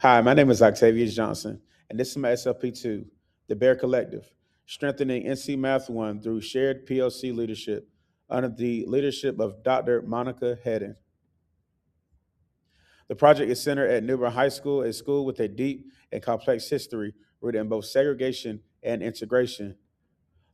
Hi, my name is Octavius Johnson, and this is my SLP2, the Bear Collective, strengthening NC Math 1 through shared PLC leadership under the leadership of Dr. Monica Hedden. The project is centered at New Bern High School, a school with a deep and complex history rooted in both segregation and integration.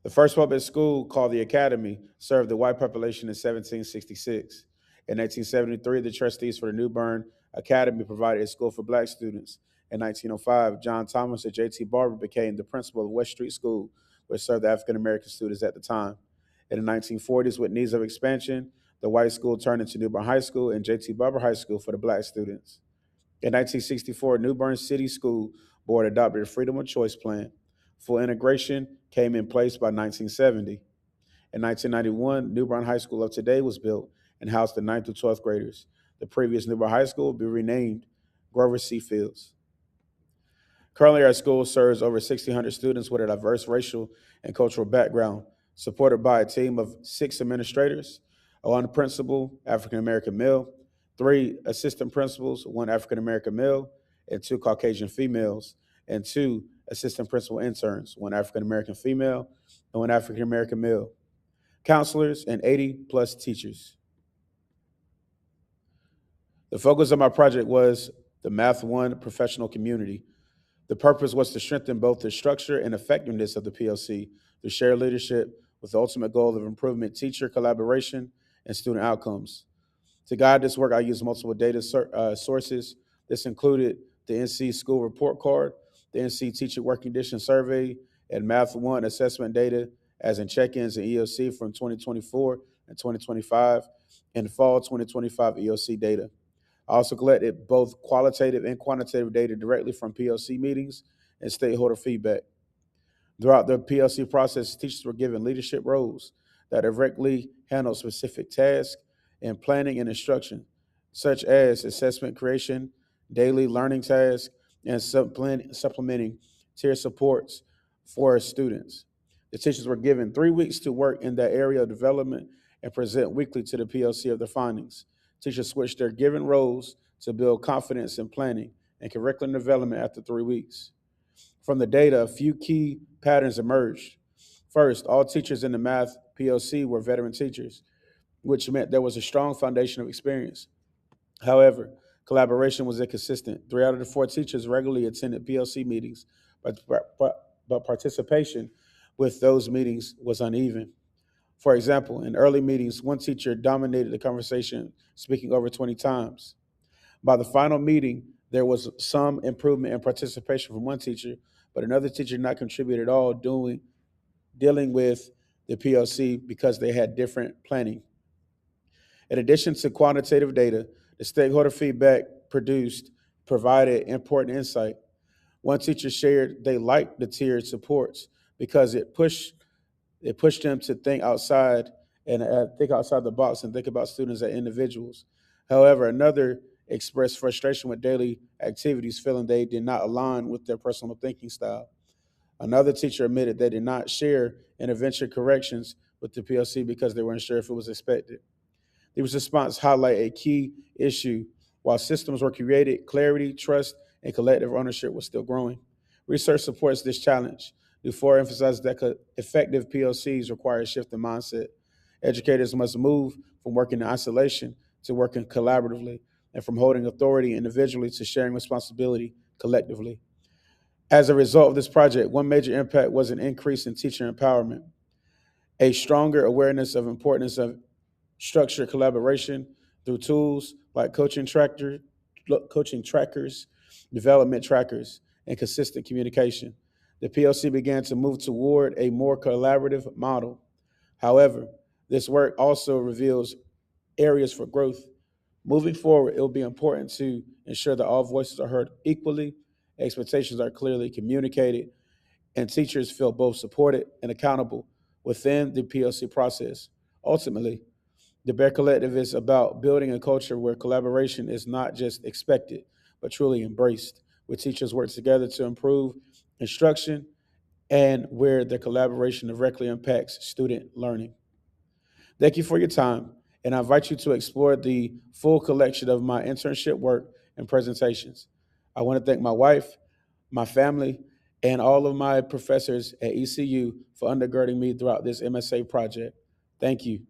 The first public school, called the Academy, served the white population in 1766. In 1873, the trustees for the New Bern Academy provided a school for black students. In 1905, John Thomas and J.T. Barber became the principal of West Street School, which served African American students at the time. In the 1940s, with needs of expansion, the white school turned into New Bern High School and J.T. Barber High School for the black students. In 1964, New Bern City School Board adopted a freedom of choice plan. Full integration came in place by 1970. In 1991, New Bern High School of today was built and housed the 9th through 12th graders. The previous New Bern High School will be renamed Grover C. Fields. Currently, our school serves over 1,600 students with a diverse racial and cultural background, supported by a team of 6 administrators, one principal, African American male, 3 assistant principals, 1 African American male, and 2 Caucasian females, and 2 assistant principal interns, 1 African American female and 1 African American male, counselors, and 80 plus teachers. The focus of my project was the Math 1 professional community. The purpose was to strengthen both the structure and effectiveness of the PLC through shared leadership with the ultimate goal of improvement teacher collaboration and student outcomes. To guide this work, I used multiple data sources. This included the NC School Report Card, the NC Teacher Work Condition Survey, and Math 1 assessment data, as in check-ins and EOC from 2024 and 2025, and fall 2025 EOC data. I also collected both qualitative and quantitative data directly from PLC meetings and stakeholder feedback. Throughout the PLC process, teachers were given leadership roles that directly handled specific tasks in planning and instruction, such as assessment creation, daily learning tasks, and supplementing tier supports for students. The teachers were given 3 weeks to work in that area of development and present weekly to the PLC of their findings. Teachers switched their given roles to build confidence in planning and curriculum development after 3 weeks. From the data, a few key patterns emerged. First, all teachers in the math PLC were veteran teachers, which meant there was a strong foundation of experience. However, collaboration was inconsistent. 3 out of the 4 teachers regularly attended PLC meetings, but participation with those meetings was uneven. For example, in early meetings, one teacher dominated the conversation, speaking over 20 times. By the final meeting, there was some improvement in participation from one teacher, but another teacher did not contribute at all, dealing with the PLC because they had different planning. In addition to quantitative data, the stakeholder feedback provided important insight. One teacher shared they liked the tiered supports because it pushed them to think outside the box and think about students as individuals. However, another expressed frustration with daily activities, feeling they did not align with their personal thinking style. Another teacher admitted they did not share intervention corrections with the PLC because they weren't sure if it was expected. These responses highlight a key issue. While systems were created, clarity, trust, and collective ownership was still growing. Research supports this challenge. Dufour emphasizes that effective PLCs require a shift in mindset. Educators must move from working in isolation to working collaboratively, and from holding authority individually to sharing responsibility collectively. As a result of this project, one major impact was an increase in teacher empowerment, a stronger awareness of importance of structured collaboration through tools like coaching trackers, development trackers, and consistent communication. The PLC began to move toward a more collaborative model. However, this work also reveals areas for growth. Moving forward, it will be important to ensure that all voices are heard equally, expectations are clearly communicated, and teachers feel both supported and accountable within the PLC process. Ultimately, the Bear Collective is about building a culture where collaboration is not just expected, but truly embraced, where teachers work together to improve instruction and where the collaboration directly impacts student learning. Thank you for your time, and I invite you to explore the full collection of my internship work and presentations. I want to thank my wife, my family, and all of my professors at ECU for undergirding me throughout this MSA project. Thank you.